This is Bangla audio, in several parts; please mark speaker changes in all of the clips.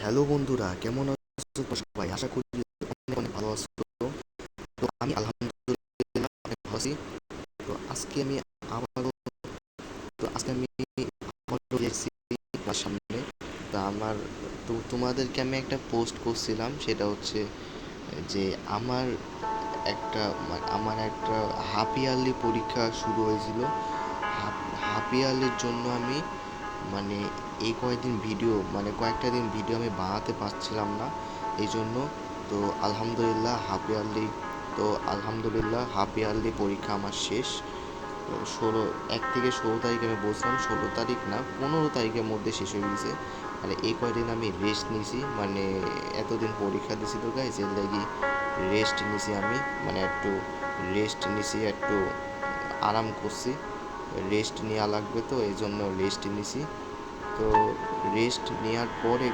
Speaker 1: হ্যালো বন্ধুরা, কেমন আছো সবাই? আশা করি অনেক অনেক ভালো আছো। তো আমি আলহামদুলিল্লাহ অনেক ভালো আছি। তো আজকে আমি আবারও আজকে আমি আবারও এসেছি তোমার সামনে। তো তোমাদেরকে আমি একটা পোস্ট করছিলাম, সেটা হচ্ছে যে আমার আমার একটা হাফ ইয়ারলি পরীক্ষা শুরু হয়েছিল। হাফ হাফ ইয়ারলির জন্য আমি মানে এই কয়েকদিন ভিডিও কয়েকটা দিন ভিডিও আমি বানাতে পারছিলাম না এই জন্য। তো আলহামদুলিল্লাহ হাফ ইয়ারলি পরীক্ষা আমার শেষ। 1 থেকে 16 তারিখ আমি বলছিলাম, 16 তারিখ না, 15 তারিখের মধ্যে শেষ হয়ে গেছে। আর এই কয়দিন আমি রেস্ট নিয়েছি, এতদিন পরীক্ষা দিছি তো গাইজ, এর লাগি রেস্ট নিছি আমি, একটু রেস্ট নিছি, একটু আরাম করছি। রেস্ট নেওয়া লাগবে তো এই জন্য রেস্ট নিছি। তো রেস্ট নেওয়ার পরে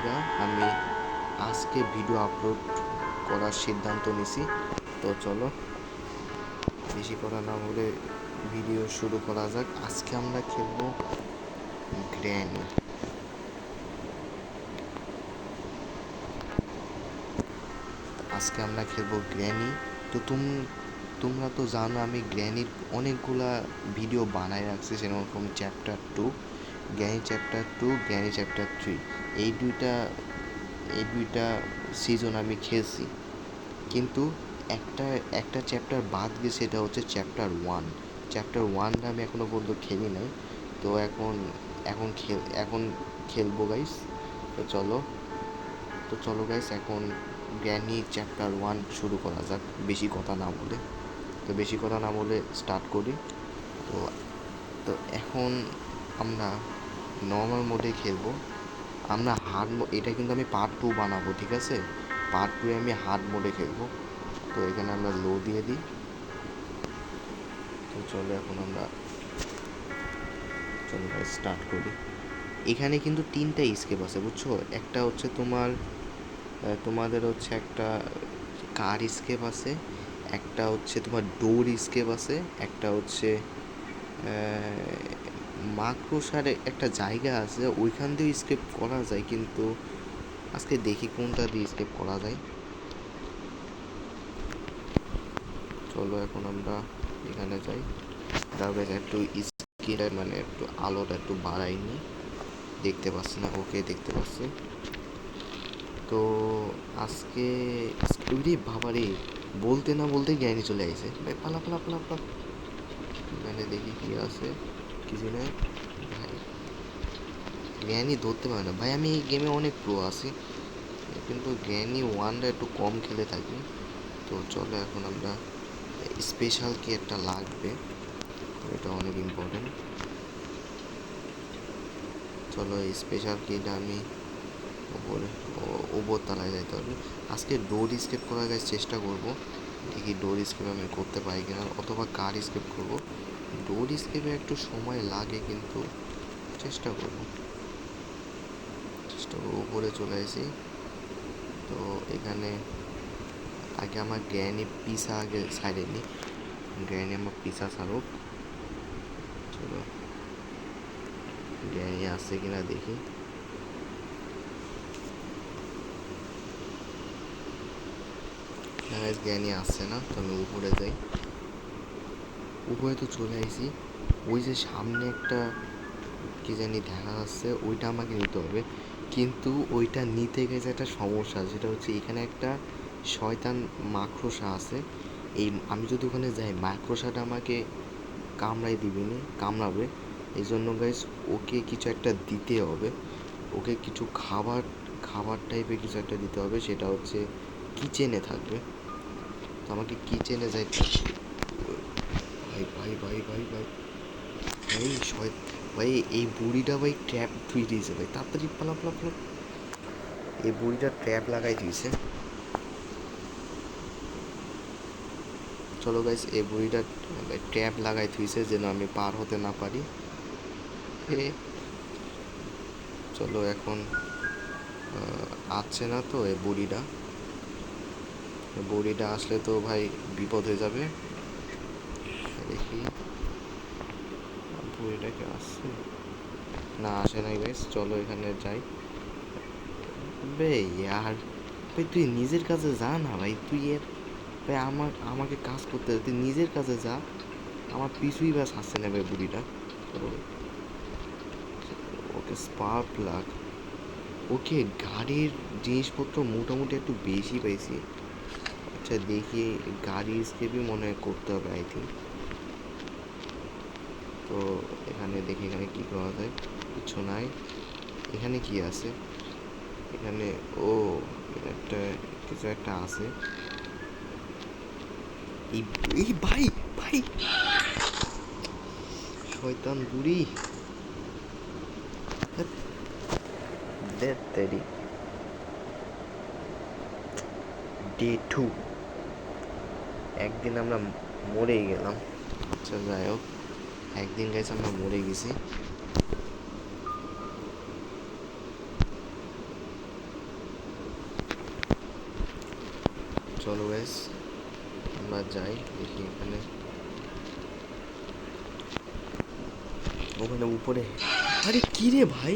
Speaker 1: আমি আজকে ভিডিও আপলোড করার সিদ্ধান্ত নিছি। তো চলো বেশি কথা না বলে ভিডিও শুরু করা যাক। আজকে আমরা খেলবো গ্র্যানি। তো তোমরা তো জানো আমি গ্র্যানির অনেকগুলা ভিডিও বানায় রাখছি, সেরকম chapter 2, granny chapter 2, granny chapter 3, এই দুইটা এই দুইটা সিজন আমি খেলছি। কিন্তু একটা একটা চ্যাপ্টার বাদ গেছে, সেটা হচ্ছে চ্যাপ্টার 1 আমি এখনো পর্যন্ত খেলি নাই। তো এখন খেলবো গাইস। তো চলো গাইস, এখন গ্র্যানি চ্যাপ্টার 1 শুরু করা যাক বেশি কথা না বলে স্টার্ট করি। তো তো এখন আমরা নর্মাল মোডে খেলবো। এটা কিন্তু আমি পার্ট 2 বানাবো, ঠিক আছে? পার্ট 2 আমি হার্ড মোডে খেলবো। তো এখানে আমরা লো দিয়ে দিই। তো চলো ভাই স্টার্ট করি। এখানে কিন্তু 3টা স্কেপ আছে, বুঝছো? একটা হচ্ছে তোমাদের হচ্ছে একটা কার স্কেপ আছে, একটা হচ্ছে তোমার ডোর স্কেপ আছে, একটা হচ্ছে মাকড়সার একটা জায়গা আছে, ওইখান দিয়ে স্কেপ করা যায়, কিন্তু আজকে দেখি কোনটা দিয়ে স্কেপ করা যায়। চলো এখন আমরা এখানে যাই। তারপরে একটু একটু আলোটা একটু বাড়াই নি, দেখতে পাচ্ছি না? ওকে, দেখতে পাচ্ছি। তো আজকে ওরে বাবা রে, বলতে না বলতে জ্ঞানী চলে আসে ভাই, পালা পালা পালা পালা। এখানে দেখি কি আছে, কিছু নেই ভাই। জ্ঞানী ধরতে পারে না ভাই, আমি এই গেমে অনেক প্রো আছি, কিন্তু জ্ঞানী 1টা একটু কম খেলে থাকি। তো চলো এখন আমরা স্পেশাল কি একটা লাগবে, এটা অনেক ইম্পর্টেন্ট। চলো এই স্পেশাল কিটা আমি উপরে উপর তলায় যাইতে হবে। আজকে ডোর স্কেপ করার চেষ্টা করব, দেখি ডোর স্কেপ আমি করতে পারি কিনা, অথবা কার স্কেপ করব। ডোর স্কেপে একটু সময় লাগে, কিন্তু চেষ্টা করব। উপরে চলে আসি। তো এখানে আগে আমার আগে সাইডে নিই, আমার পিসা ছাড়ুক। চলো আসছে কিনা দেখি। জ্ঞানী আসছে না, তো আমি উপরে যাই। উপরে তো চলে আসি। ওই যে সামনে একটা কি জানি দেখা যাচ্ছে, ওইটা আমাকে নিতে হবে, কিন্তু ওইটা নিতে গেছে একটা সমস্যা, যেটা হচ্ছে এখানে একটা শয়তান মাকড়সা আছে। আমি যদি ওখানে যাই, মাকড়সাটা আমাকে কামড়াবে। এই জন্য গাইস ওকে কিছু একটা দিতে হবে, ওকে কিছু খাবার টাইপের কিছু একটা দিতে হবে, সেটা হচ্ছে কিচেনে থাকবে। তো আমাকে কিচেনে যাইতে হবে। ভাই ভাই ভাই ভাই ভাই ভাই ভাই, এই বুড়িটা ভাই ট্র্যাপ থুই দিয়েছে ভাই, তাড়াতাড়ি পালা পালা পালা। এই বুড়িটা ট্র্যাপ লাগাই দিয়েছে। চলো গাইস, এই বুড়িটা ট্র্যাপ লাগাই থুইছে যেন আমি পার হতে না পারি। চলো এখন আসছে না তো এই বুড়িটা আসলে তো ভাই বিপদ হয়ে যাবে। দেখি বুড়িটা কি আসছে, না আসে নাই গাইস। চলো এখানে যাই, বে ইয়ার ভাই তুই নিজের কাছে যা না ভাই, তুই ভাই আমাকে কাজ করতে দে, তুই নিজের কাছে যা, আমার পিছুই বা ছাড়ছে না ভাই বুড়িটা। ওকে স্পার্ক প্লাগ, ওকে গাড়ির জিনিসপত্র মোটামুটি একটু বেশি পাইছি। আচ্ছা দেখি গাড়ির স্কেপই মনে হয় করতে হবে আই থিঙ্ক। তো এখানে দেখি এখানে কী করা যায়, কিছু নাই। এখানে কি আছে, এখানে ও একটা কিছু একটা আছে। এই এই ভাই ভাই শয়তান বুড়ি দেরি। ডে 2, একদিন আমরা মরেই গেলাম। আচ্ছা যাই হোক, একদিন গাইছে আমরা মরে গেছি। চলো গাইস আমরা যাই, দেখি এখানে ওখানে উপরে। আরে কি রে ভাই,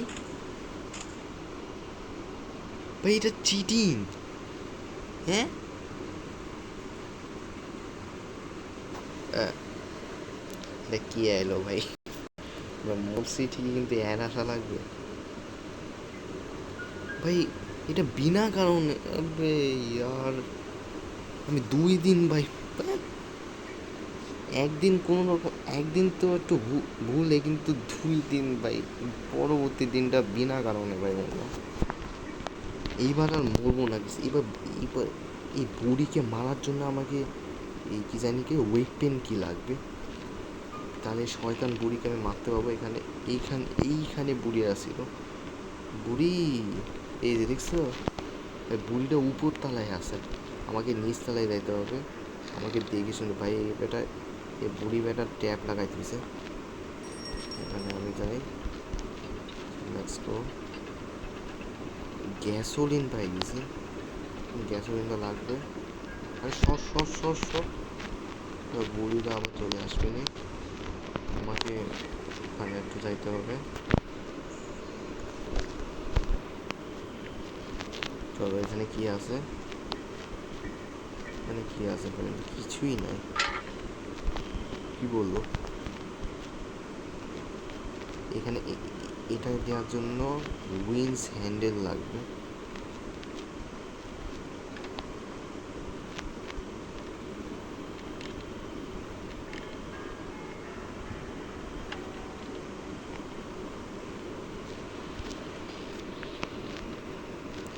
Speaker 1: ভাই এটা চিটিং। হ্যাঁ কি এলো ভাই, মরছি ঠিকই কিন্তু এর আসা লাগবে ভাই, এটা বিনা কারণে। আবে ইয়ার আমি 2 দিন ভাই, একদিন কোনো রকম, একদিন তো একটু ভুলে, কিন্তু 2 দিন ভাই, পরবর্তী দিনটা বিনা কারণে ভাই মরলাম। এইবার আর মরবো না, এবার এবার এই বুড়িকে মারার জন্য আমাকে এই কি জানি কি ওয়েপেন কি লাগবে, তাহলে শয়তান বুড়িকে আমি মারতে পারবো। এইখানে বুড়ি আসছিল, বুড়ি এই যে দেখছো, বুড়িটা উপর তলায় আছে, আমাকে নিচ তলায় যাইতে হবে। আমাকে দেখে শুনে ভাই বেটা, এই বুড়ি বেটার ট্যাপ লাগাই দিয়েছে। এখানে আমি যাই, লেটস গো। গ্যাসোলিন পাই গেছি, গ্যাসোলিনটা লাগবে। আরে সর, বুড়িটা আবার চলে আসবে না, আমাকে ওখানে একটু যাইতে হবে। চলো এখানে কি আছে, এখানে কি আছে, এখানে কিছুই নাই। কি বললো এখানে, এটা দেওয়ার জন্য উইন্স হ্যান্ডেল লাগবে।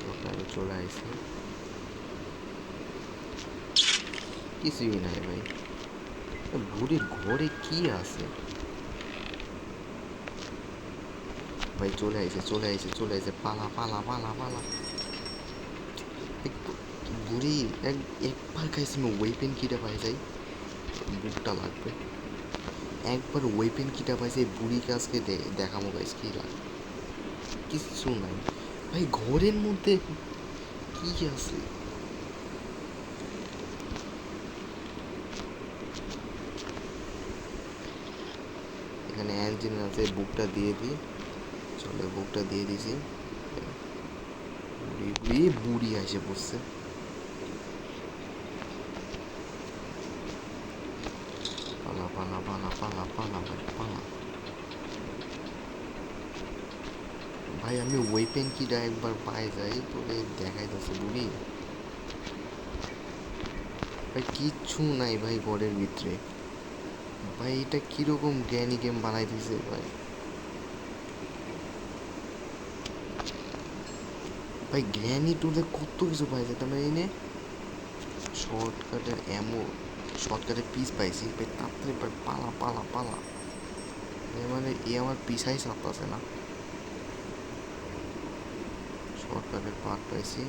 Speaker 1: ওখানে চলে আসছে, কিছুই নাই ভাই। বুড়ির ঘরে কি আছে ভাই, চলে আইছে, পালা। বুড়ি একবার খাইছি আমি ওয়েপেন কিটা পাই যাই, বুকটা লাগবে। একবার ওয়েপেন কিটা পাই যাই, বুড়িকে আজকে দেখামো গাইস কি লাগে। কিচ্ছু নাই ভাই ঘরের মধ্যে, কি আছে এখানে, ইঞ্জিন আছে, বুকটা দিয়ে দিই। চলো বুকটা দিয়ে দিছি। বুড়ি এসে পড়ছে, পালা ভাই। ভাই আমি ওয়েপেন কিটা একবার পাই যাই তোরে দেখাইতেছে বুড়ি। ভাই কিচ্ছু নাই ভাই ঘরের ভিতরে, ভাই এটা কিরকম জ্ঞানী গেম বানাই দিছে ভাই। ভাই গ্র্যানি টুলে কত কিছু পাই যেতাম এনে, শর্টকাটের পিস পাইছি ভাই, তাড়াতাড়ি ভাই পালা। মানে আমার পিছাই চাপতেছে না। শর্টকাটের পার্ট পাইছি।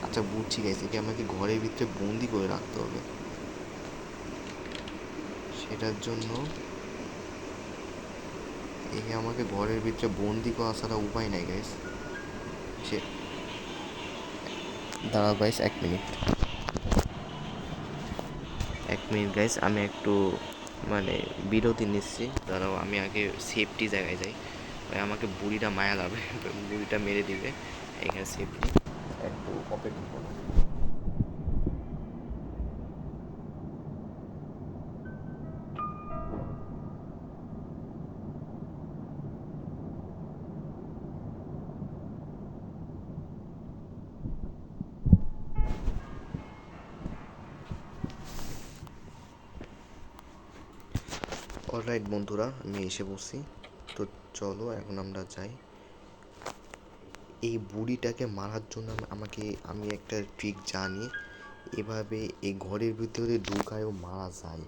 Speaker 1: আচ্ছা বুঝছি গাইছি, কি আমাকে ঘরের ভিতরে বন্দি করে রাখতে হবে, সেটার জন্য একে আমাকে ঘরের ভিতরে বন্দি করা ছাড়া উপায় নাই গাইস। সে দাঁড়াও গাইস 1 মিনিট গাইস, আমি একটু মানে বিরতি নিচ্ছি, দাঁড়াও আমি আগে সেফটি জায়গায় যাই। ভাই আমাকে বুড়িটা মায়া লাগবে, বুড়িটা মেরে দিবে এখানে সেফলি। একটু অপেক্ষা করো। অলরাইট বন্ধুরা, আমি এসে বসছি। তো চলো এখন আমরা যাই। এই বুড়িটাকে মারার জন্য আমি একটা ট্রিক জানি। এভাবে এই ঘরের ভিতরে ঢুকায়ও মারা যায়,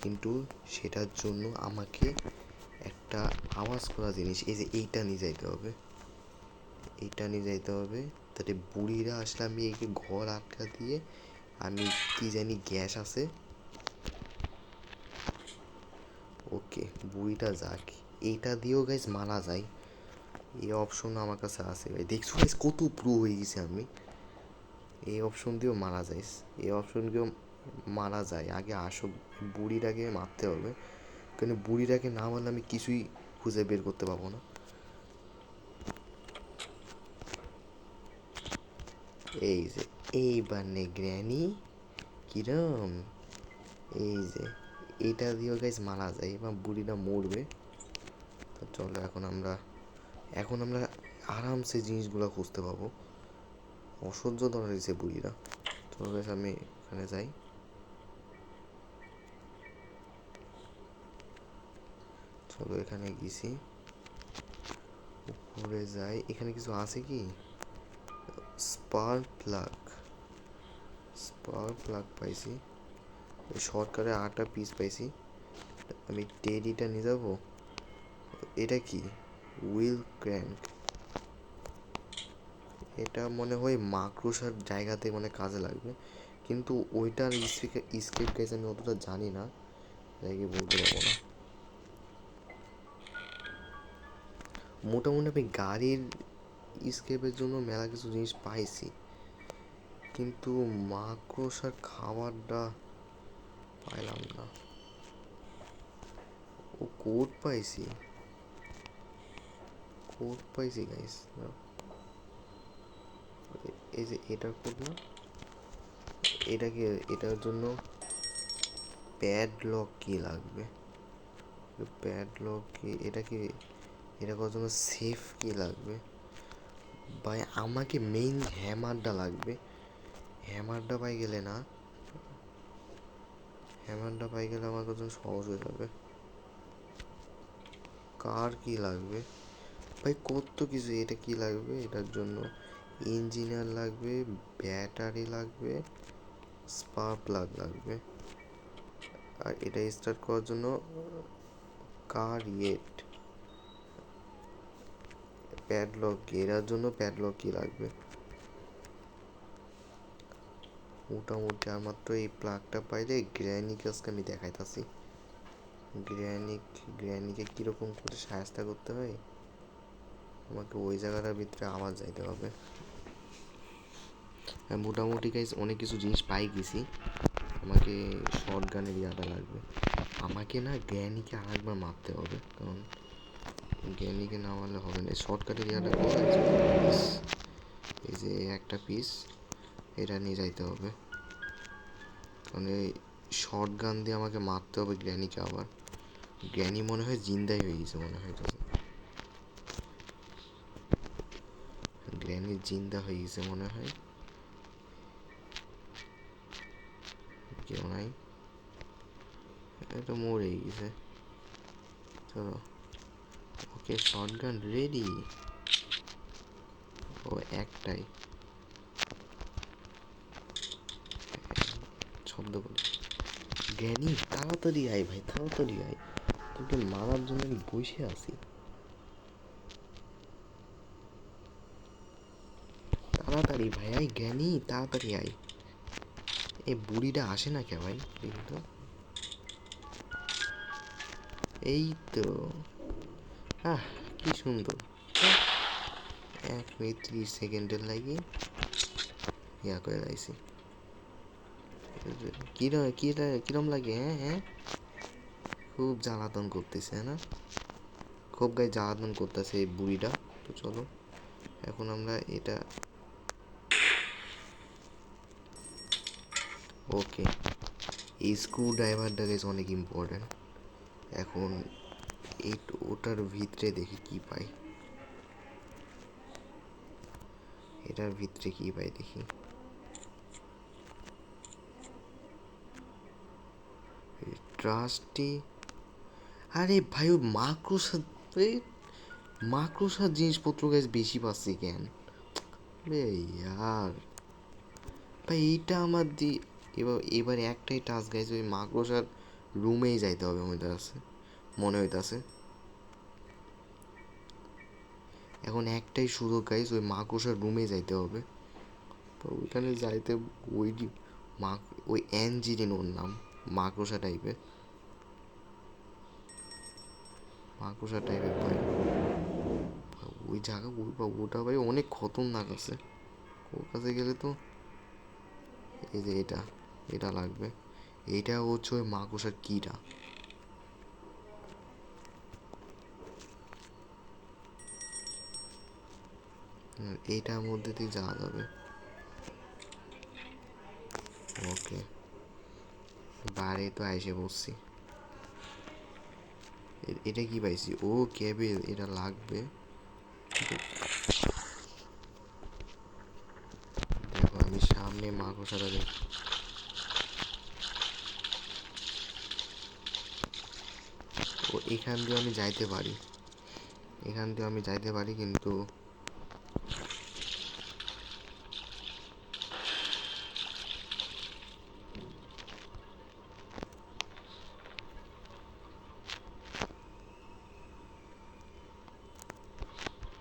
Speaker 1: কিন্তু সেটার জন্য আমাকে একটা আওয়াজ করা জিনিস, এই যে এইটা নিয়ে যাইতে হবে। এইটা নিয়ে যাইতে হবে, তাতে বুড়িরা আসলে আমি এই ঘর আটকা দিয়ে আমি কি জানি গ্যাস আছে। ওকে, বুড়িটা যাক, এইটা দিয়েও গাইজ মারা যায়। এই অপশন আমার কাছে আছে ভাই। দেখছো গাইজ কত প্রো হয়ে গেছে আমি। এই অপশন দিয়েও মারা যায়, এই অপশন দিয়েও মারা যায়। আগে আসো, বুড়িটাকে মারতে হবে, কারণ বুড়িটাকে না মারলে আমি কিছুই খুঁজে বের করতে পারবো না। এই যে এইবার নে গ্র্যানি, কিরম, এই যে এইটা দিয়েও গাইজ মারা যায়, এবার বুড়িটা মরবে। তো চলো এখন আমরা আরামসে জিনিসগুলো খুঁজতে পাবো। অসহ্য ধরা দিয়েছে বুড়িরা। চলো গাইজ আমি এখানে যাই। চলো এখানে গেছি, উপরে যাই। এখানে কিছু আছে কি? স্পার্ক প্লাগ, স্পার্ক প্লাগ পাইছি। সরকারের 8টা পিস পাইছি। আমি টেডিটা নিয়ে যাবো। এটা কি? Wheel crank. এটা মনে হয় মাকড়সার জায়গাতে মানে কাজে লাগবে, কিন্তু ওইটার স্কেপ গাইজ আমি অতটা জানি না, তাই কি বলতে পারবো না। মোটামুটি আমি গাড়ির স্কেপের জন্য মেলা কিছু জিনিস পাইছি, কিন্তু মাকড়সার খাবারটা পাইলাম না। ও কোড পাইছি, কোড পাইছি গাইস। এই যে এটার কোড না, এটাকে, এটার জন্য প্যাডলক কি লাগবে? প্যাডলক কি? এটা কি, এটা করার জন্য সেফ কি লাগবে? ভাই আমাকে মেইন হ্যামারটা লাগবে। হ্যামারটা পাই গেলে না, হ্যামারটা পাই গেলে আমার জন্য সহজ হয়ে যাবে। কার কি লাগবে ভাই? কত কিছু। এটা কি লাগবে? এটার জন্য ইঞ্জিনিয়ার লাগবে, ব্যাটারি লাগবে, স্পার্ক প্লাগ লাগবে, আর এটা স্টার্ট করার জন্য কার ইয়েট, প্যাডলক। এরার জন্য প্যাডলক কি লাগবে? মোটামুটি আর মাত্র এই প্লাগটা পাইলে গ্র্যানি কাজকে আমি দেখাইতাছি। গ্র্যানিকে কীরকম করে সাহায্য করতে হয়, আমাকে ওই জায়গাটার ভিতরে আবার যাইতে হবে। হ্যাঁ মোটামুটি গাইজ অনেক কিছু জিনিস পাই গেছি। আমাকে শর্ট গানের ইয়াটা লাগবে। আমাকে না গ্র্যানিকে আরেকবার মারতে হবে, কারণ গ্র্যানিকে না মারলে হবে না। শর্টকাটের ইয়াটা এই যে একটা পিস, এটা নিয়ে যাইতে হবে, কারণ এই শর্ট গান দিয়ে আমাকে মারতে হবে গ্র্যানিকে আবার। গ্র্যানি মনে হয় জিন্দাই হয়ে গেছে মনে হয়, গ্র্যানি জিন্দা হয়ে গেছে মনে হয়। কেউ নাই, এটা মরে গেছে। চলো, ওকে শর্ট গান রেডি। ও একটাই শব্দ করে। গ্র্যানি তাড়াতাড়ি আয় ভাই, তাড়াতাড়ি আয়, তোকে মারার জন্য আমি বসে আছি। তাড়াতাড়ি ভাই আয়, গ্র্যানি তাড়াতাড়ি আয়। এই বুড়িটা আসে না কে ভাই? দেখি তো, এই তো, আহ কি সুন্দর। 1 মিনিট 30 সেকেন্ডের লাগে ইয়া করে লাইছি। কিরম লাগে? হ্যাঁ হ্যাঁ, খুব জ্বালাতন করতেছে না? খুব গায়ে জ্বালাতন করতেছে এই বুড়িটা। তো চলো এখন আমরা এটা ওকে, এই স্ক্রু ড্রাইভারটা গাইস অনেক ইম্পর্টেন্ট। এখন এই ওটার ভিতরে দেখি কি পাই, এটার ভিতরে কি পাই দেখি। ট্রাস্টি, আরে ভাই ওই মাকড়সার জিনিসপত্র গাইস বেশি পাচ্ছি কেন রে ইয়ার। ভাই এইটা আমার এবার একটাই টাস্ক গাইস, ওই মাকড়সার রুমেই যাইতে হবে মনে হইতাছে। এখন একটাই সুযোগ গাইস, ওই মাকড়সার রুমে যাইতে হবে। তো ওইখানে যাইতে ওই ওই অ্যাঞ্জিরিন ওর নাম, মাকড়সা টাইপের ভাই। ওই জায়গা ওটা ভাই অনেক খতরনাক আছে। ওর কাছে গেলে তো এই যে এটা লাগবে। এইটা হচ্ছে ওই মাকড়সার কিটা। এইটার মধ্যে দিয়ে যাওয়া যাবে। ওকে, বাইরে তো এসে বসছি। এটা কি পাইছি? ও কেবেল, এটা লাগবে। দেখো আমি সামনে মাকড়সাটা দেখি। ও এখান দিয়ে আমি যাইতে পারি, কিন্তু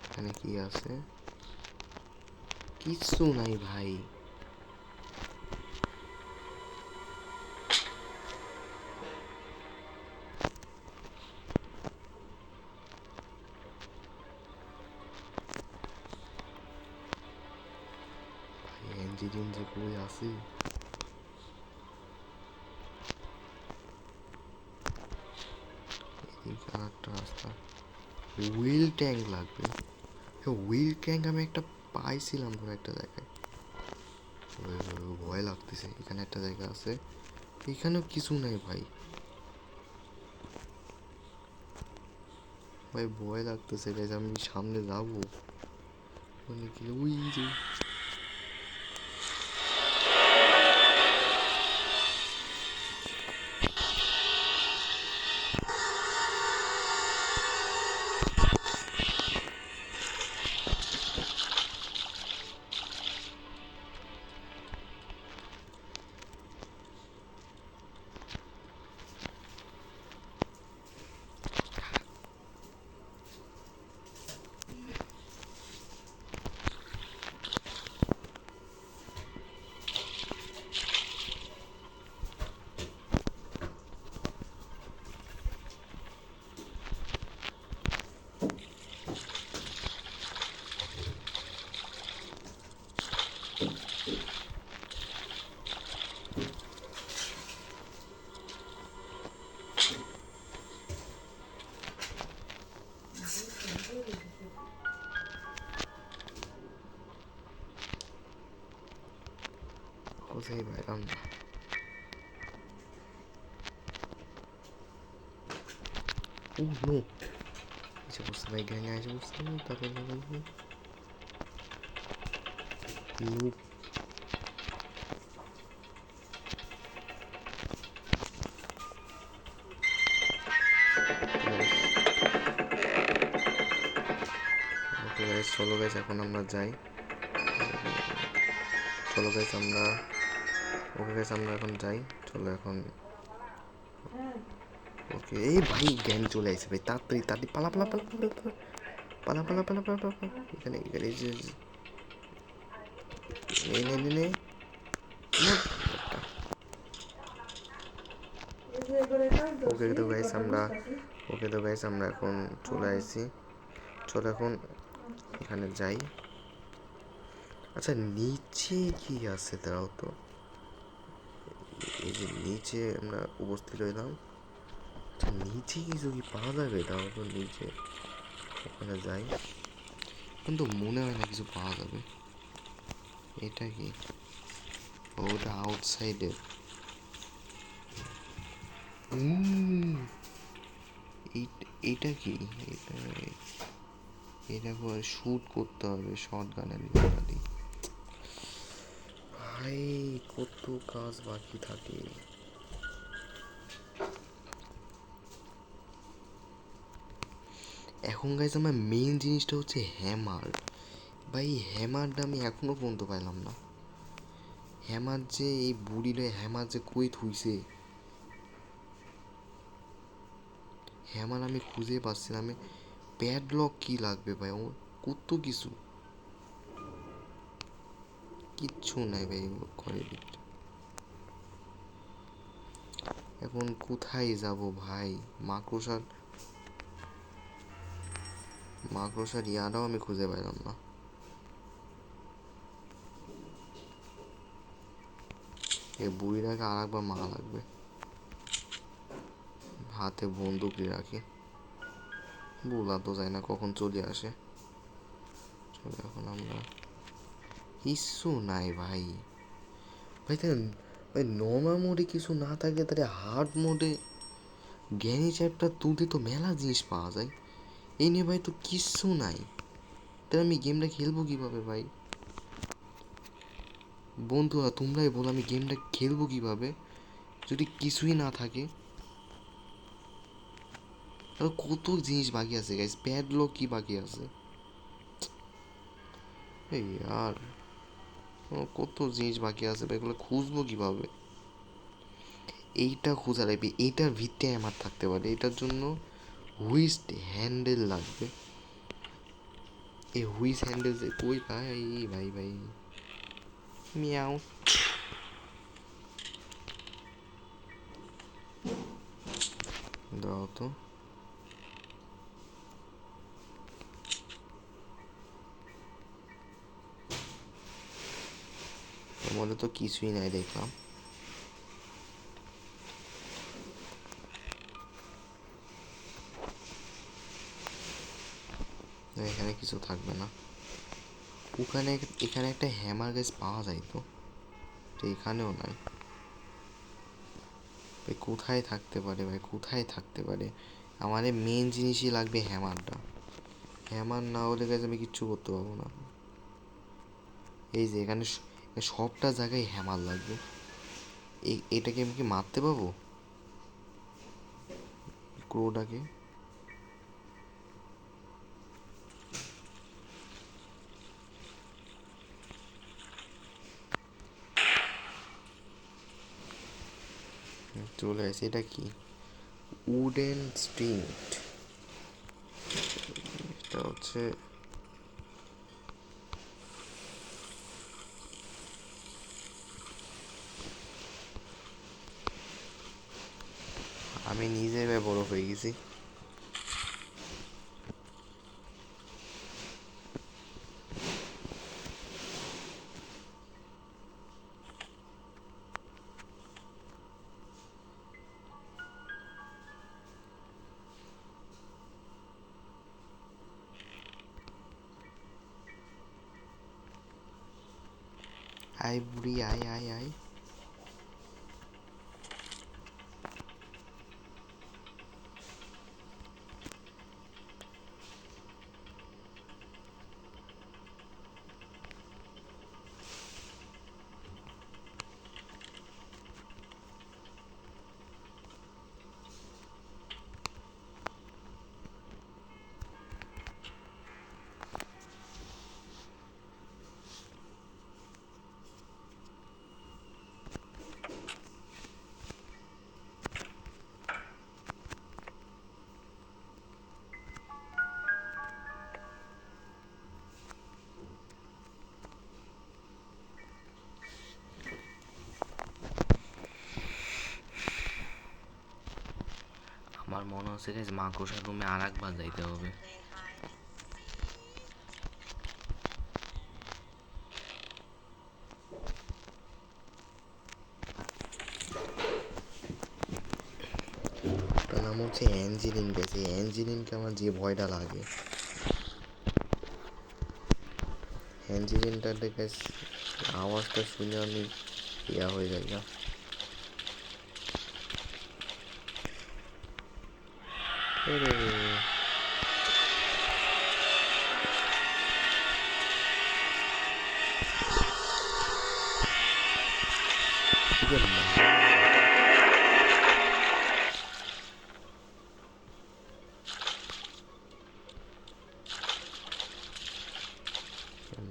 Speaker 1: এখানে কি আছে? কিচ্ছু নাই ভাই। ইঞ্জিন যে কই আছে? এদিকে আরেকটা রাস্তা। হুইল ট্যাঙ্ক লাগবে। হুইল ট্যাঙ্ক আমি একটা পাইছিলাম কোনো একটা জায়গায়। ভয় লাগতেছে। এখানে একটা জায়গা আছে, এখানেও কিছু নাই ভাই। ভয় লাগতেছে গাইস, আমি সামনে যাবো মানে কি ওই যে কোথায় পাইলাম না। ও নো, এসে বসতে ভাই, গ্যাং এসে বসতে তারপর ওকে গাইস, চলো গাইস এখন আমরা যাই। চলো গাইস আমরা ওকে গাইস আমরা এখন যাই। চলো এখন ওকে। এই ভাই জ্ঞান চলে আসছে ভাই, তাড়াতাড়ি তাড়াতাড়ি পালা পালা পালা পালা পালা পালা পালা পালা পালা পালা। এখানে এখানে এই যে নে নে নে নে ওকে তো গাইস আমরা এখন চলে আসছি। চলো এখন এখানে যাই। আচ্ছা নিচে কি আছে তারাও তো, এই যে নিচে আমরা উপস্থিত হইলাম। আচ্ছা নিচে কিছু কি পাওয়া যাবে? তাও তো নিচে এখানে যাই, কিন্তু মনে হয় না কিছু পাওয়া যাবে। এটা কি? ওটা আউটসাইডে। এইটা কি? এটা এটা শুট করতে হবে শর্ট গানের দিয়ে। ভাই কত কাজ বাকি থাকে। এখন গাইজ আমার মেইন জিনিসটা হচ্ছে হ্যামার। ভাই হ্যামারটা আমি এখনো পর্যন্ত পাইলাম না। হ্যামার যে এই বুড়িটা হ্যামার যে কই থুইছে, হ্যামার আমি খুঁজে পাচ্ছি না। আমি প্যাডলক কি লাগবে ভাই? ও কত কিছু, কিচ্ছু নাই ভাই ঘরের ভিতরে। এখন কোথায় যাব ভাই? মাকড়সার ইয়াটাও আমি খুঁজে পাইলাম না। এই বুড়িটাকে আর একবার মারা লাগবে। হাতে বন্দুক রাখি, বলা তো যায় না কখন চলে আসে। চলে এখন আমরা কিচ্ছু নাই ভাই। ভাই ভাই নর্মাল মোডে কিছু না থাকলে তাহলে হার্ড মোডে জ্ঞানী চ্যাপ্টার তুলতে তো মেলা জিনিস পাওয়া যায়। এই নিয়ে ভাই তো কিচ্ছু নাই, তাহলে আমি গেমটা খেলবো কিভাবে ভাই? বন্ধুরা তোমরাই বলো আমি গেমটা খেলবো কিভাবে যদি কিছুই না থাকে? কত জিনিস বাকি আছে গাইস, প্যাডলক কি বাকি আছে? এই আর কত জিনিস বাকি আছে ভাই, এগুলো খুঁজবো কিভাবে? এইটা খোঁজা লাগবে, এইটার ভিত্তি আমার থাকতে পারে। এটার জন্য হুইস্ট হ্যান্ডেল লাগবে। এই হুইস হ্যান্ডেল যে কই ভাই? ভাই ভাই মিয়াও। দাও তো। মনে তো কিছুই নাই দেখলাম। এখানে কিছু থাকবে না। এখানে একটা হ্যামার গাছ পাওয়া যায় তো, এখানেও নাই ভাই। কোথায় থাকতে পারে ভাই, কোথায় থাকতে পারে? আমাদের মেন জিনিসই লাগবে হ্যামারটা। হ্যামার না হলে গাছ আমি কিচ্ছু করতে পারবো না। এই যে এখানে সবটা জায়গায় হ্যামার লাগবে। এটাকে আমি কি মারতে পাবো ক্রোটাকে? চলে আসে। এটা কি? উডেন স্ট্রিংট। এটা হচ্ছে আমি নিজে ভাই বড় হয়ে গেছি। আয় বুড়ি আয় আয় আয়। আমার মনে হচ্ছে যে মাকড়সার রুমে আর একবার যাইতে হবে। ওটার নাম হচ্ছে অ্যাঞ্জেলিন গেছে। অ্যাঞ্জেলিনকে আমার যে ভয়টা লাগে ইঞ্জিনটাতে গাইস আওয়াজটা শুনে আমি ইয়া হয়ে যাই না।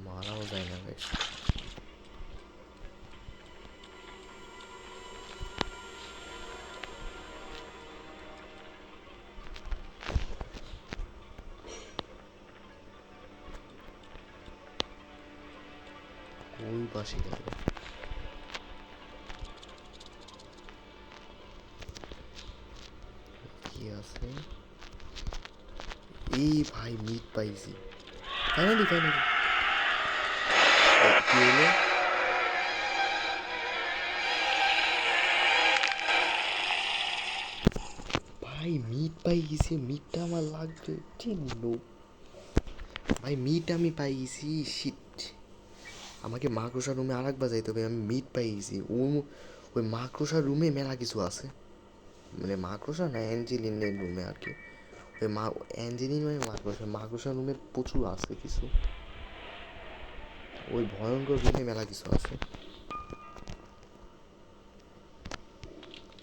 Speaker 1: মারাও যায় না গাইস। ওই পাশে গেল। কি আছে? এই ভাই মিট পাইছি ফাইনালি ফাইনালি। কি হলো? ভাই মিট পাই গেছি, মিটটা আমার লাগবে ঠিক নো ভাই, মিট আমি পাই গেছি। শিট, আমাকে মাকড়সার রুমে আর একবার যাইতে হবে। আমি মিট পাই গেছি। ওই মাকড়সার রুমে মেলা কিছু আছে, মানে মাকড়সা না অ্যাঞ্জেলিনের রুমে আর কি। ওই অ্যাঞ্জেলিন মানে মাকড়সার রুমে প্রচুর আছে কিছু। ওই ভয়ঙ্কর রুমে মেলা কিছু আছে।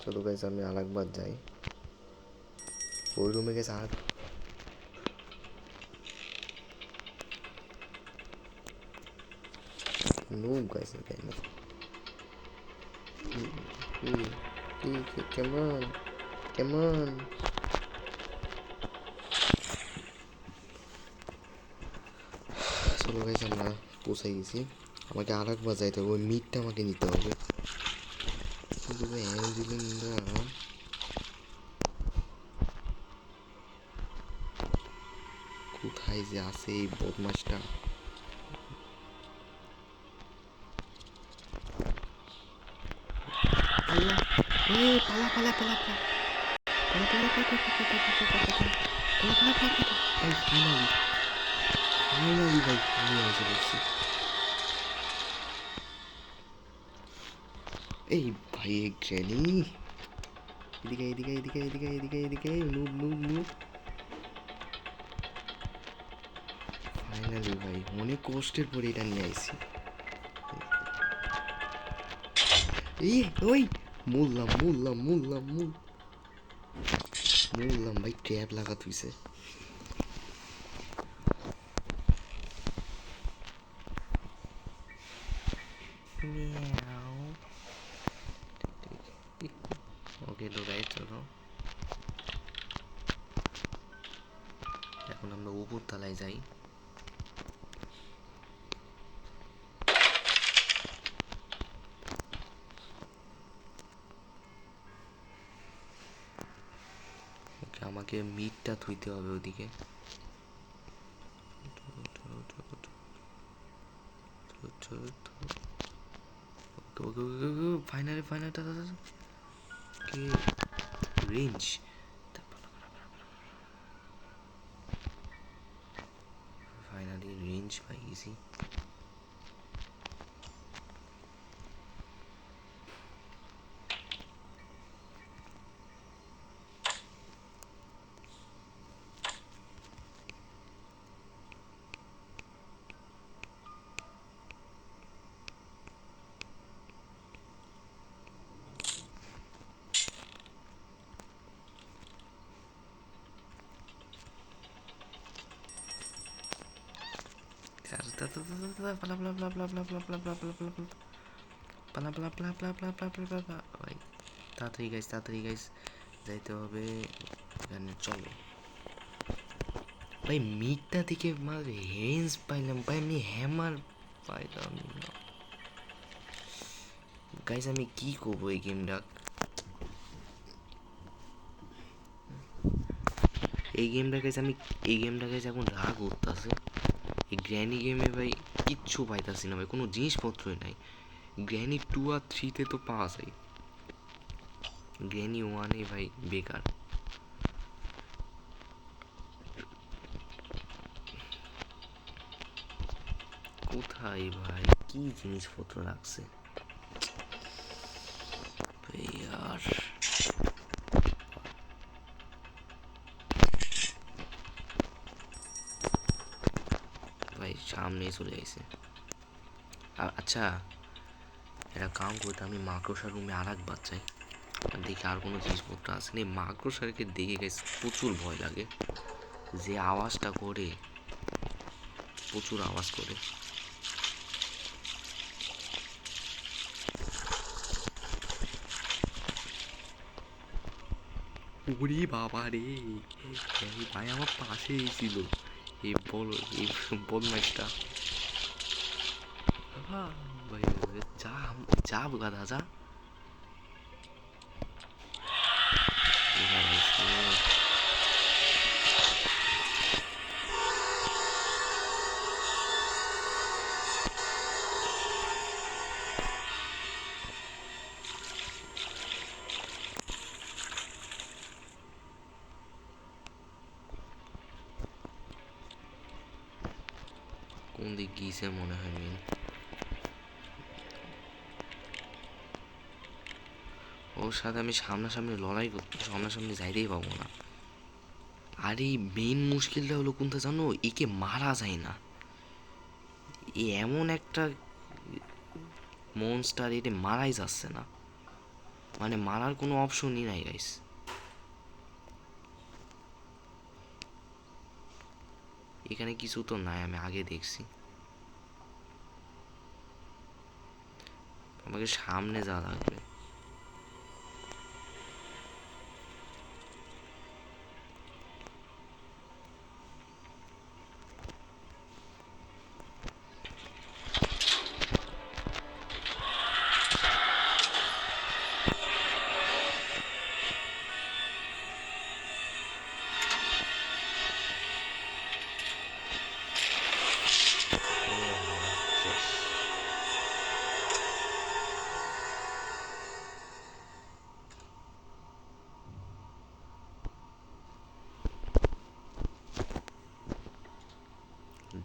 Speaker 1: চলো গাইস আমি আর একবার যাই ওই রুমে। গেছে আর নুব গাইস কেন কেমন কেমন চলো গাইস আমরা পৌঁছাই গেছি। আমাকে আর একবার যাইতে হবে, ওই মিটটা আমাকে নিতে হবে। কিন্তু অ্যাঞ্জেলিনরা কোথায় যে আছে এই বদমাসটা? পালা পালা পালা পালা ফাইনালি ভাই আমি এসে পড়ছি। এই ভাই এই গ্র্যানি, এদিকে এদিকে এদিকে এদিকে এদিকে এদিকে নুব নুব নুব। ফাইনালি ভাই অনেক কষ্টের পরে এটা নিয়ে আইছি। এই ওই মরলাম মরলাম মরলাম মরলাম ভাই, ট্যাব লাগা তুইছে। ওকে তো গাইড চলো, এখন আমরা উপর তলায় যাই। ওকে আমাকে মিটটা থুইতে হবে ওদিকে। ফাইনালি ফাইনাল কে রেঞ্জ, ফাইনালি রেঞ্জ পাই গেছি। তাড়াতাড়ি গাইস তাড়াতাড়ি গাইস যাইতে হবে এখানে। চলো ভাই মিটটা থেকে মাঝে হেঞ্জ পাইলাম ভাই, আমি হ্যামার পাইলাম না গাইস। আমি কি করবো এই গেমটা? গাইস আমি এই গেমটা গাইস এখন রাগ উঠতেছে। এই গ্র্যানি গেমে ভাই কিচ্ছু পাইতাছি না ভাই, কোনো জিনিসপত্রই নাই। গ্র্যানি 2 আর 3 তো পাওয়া যায়, গ্র্যানি 1 ভাই বেকার। কোথায় ভাই কি জিনিসপত্র রাখছে আর ভাই সামনেই চলে গেছে। আচ্ছা এটা কাম করতে আমি মাকড়সার রুমে আর একবার চাই, দেখি আর কোনো জিনিসপত্র আছে না। মাকড়সাকে দেখে গেছে প্রচুর ভয় লাগে, যে আওয়াজটা করে, প্রচুর আওয়াজ করে। ওরে বাবা রে, এই ভাই আমার পাশেই ছিল এই বদমাইশটা। ভাই যা যা গাধা যা। কোন দিক গিয়েছে মনে হয় মেন। ওর সাথে আমি সামনাসামনি লড়াই করতে, সামনাসামনি যাইতেই পাবো না। আর এই মেন মুশকিলটা হলো কোনটা জানো, একে মারা যায় না। এ এমন একটা মনস্টার, এটা মারাই যাচ্ছে না, মানে মারার কোনো অপশনই নাই গাইস। এখানে কিছু তো নাই, আমি আগে দেখছি। আমাকে সামনে যাওয়া লাগবে।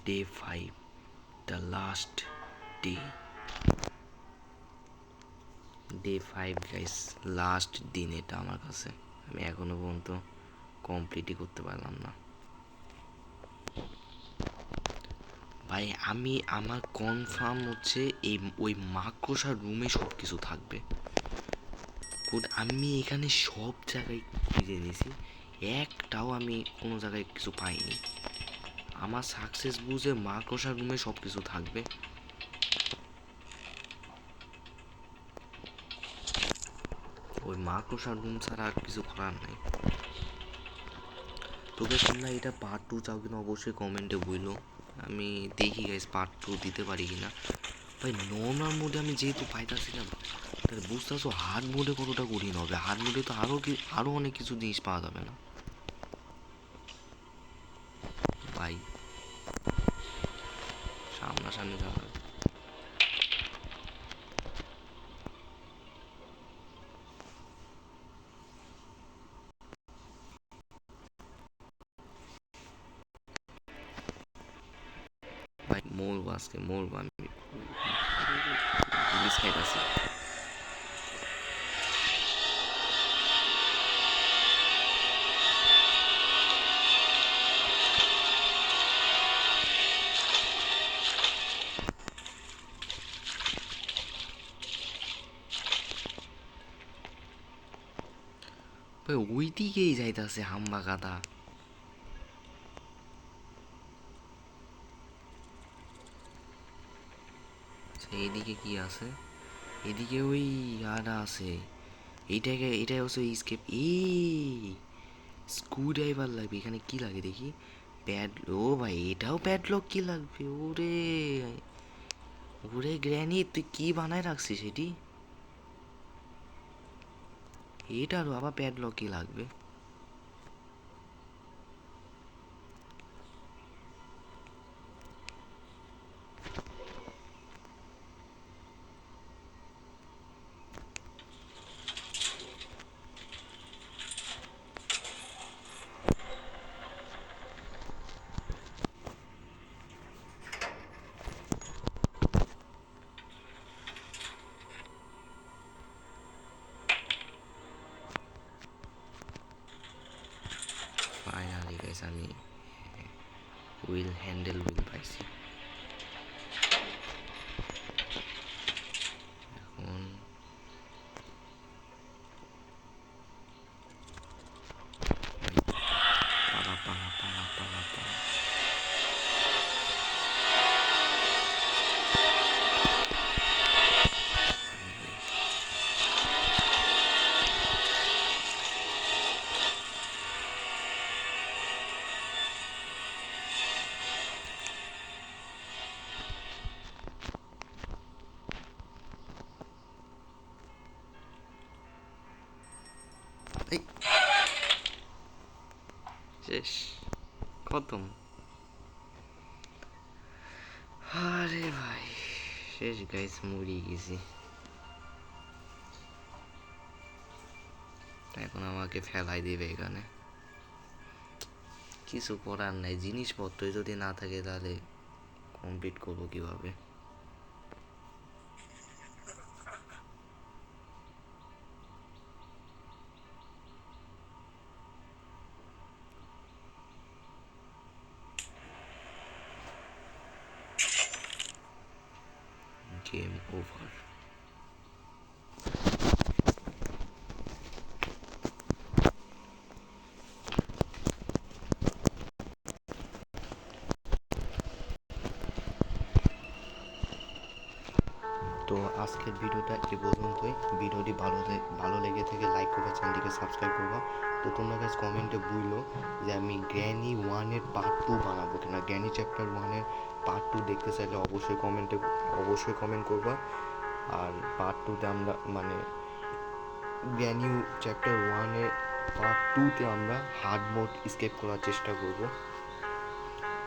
Speaker 1: Day 5, the last day. Day 5 guys, last দিন এটা আমার কাছে। আমি এখনো পর্যন্ত কমপ্লিটই করতে পারলাম না ভাই। আমার কনফার্ম হচ্ছে এই ওই মাকড়সার রুমে সব কিছু থাকবে। আমি এখানে সব জায়গায় খুঁজে নিয়েছি, একটাও আমি কোনো জায়গায় কিছু পাইনি। আমার সাকসেস বুঝে মাকড়সার রুমে সব কিছু থাকবে। ওই মাকড়সার রুম ছাড়া আর কিছু করার নাই। তোকে তোমরা এটা পার্ট 2 চাও কিনা অবশ্যই কমেন্টে বইলো, আমি দেখি গাইস পার্ট 2 দিতে পারি কিনা। ভাই নর্মাল মোডে আমি যেহেতু পাইতাছি না, তাহলে বুঝতেছো হার্ড মোডে কতটা কঠিন হবে। হার্ড মোডে তো আরও অনেক কিছু জিনিস পাওয়া যাবে না ভাই। সামনাসামনি যাওয়া লাগবে। ভাই মরবো আজকে, মরবো আমি, পুলিশ খাইতাছি। ভাই ওই দিকেই যাইতাছে হাম্বা গাদা। এইদিকে কি আছে? এদিকে ওই ইয়াটা আছে। এটাই হচ্ছে স্কেপ। স্ক্রু ড্রাইভার লাগবে। এখানে কি লাগে দেখি, প্যাড। ও ভাই এটাও প্যাডলক কি লাগবে? ওরে ওরে গ্র্যানি, তুই কি বানায় রাখছিস এটি? এটারও আবার প্যাডলক কি লাগবে? শেষ, খতম। আরে ভাই শেষ গাইস, মরে গেছি। এখন আমাকে ফেলাই দিবে এখানে, কিছু করার নাই। জিনিসপত্র যদি না থাকে তাহলে কমপ্লিট করবো কিভাবে? Game over. তো আজকের ভিডিওটা এ পর্যন্তই। ভিডিওটি ভালো লেগে থেকে লাইক করবা, চ্যানেলটিকে সাবস্ক্রাইব করবা। তো তোমরা গাইস কমেন্টে বললো যে আমি গ্র্যানি 1-এর পার্ট 2 বানাবো কিনা। গ্র্যানি চ্যাপ্টার 1-এর পার্ট 2 দেখতে চাইলে অবশ্যই কমেন্ট করবা। আর পার্ট 2তে আমরা মানে গ্র্যানি চ্যাপ্টার 1-এর পার্ট 2তে আমরা হার্ড মোড স্কেপ করার চেষ্টা করব।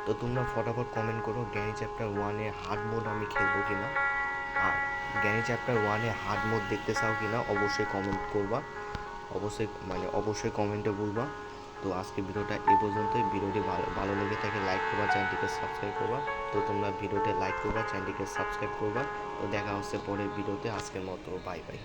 Speaker 1: তো তোমরা ফটাফট কমেন্ট করো গ্র্যানি চ্যাপ্টার 1-এ হার্ড মোড আমি খেলবো কিনা। আর গ্র্যানি চ্যাপ্টার 1-এ হার্ড মোড দেখতে চাও কিনা অবশ্যই কমেন্ট করবা, অবশ্যই কমেন্টে বলবা। তো আজকে ভিডিওটা এই পর্যন্তই। ভিডিওটি ভালো লেগে থাকে লাইক করবা, চ্যানেলটিকে সাবস্ক্রাইব করবা। তো তোমরা ভিডিওতে লাইক করবা, চ্যানেলটিকে সাবস্ক্রাইব করবা। তো দেখা হচ্ছে পরের ভিডিওতে। আজকের মতো বাই বাই।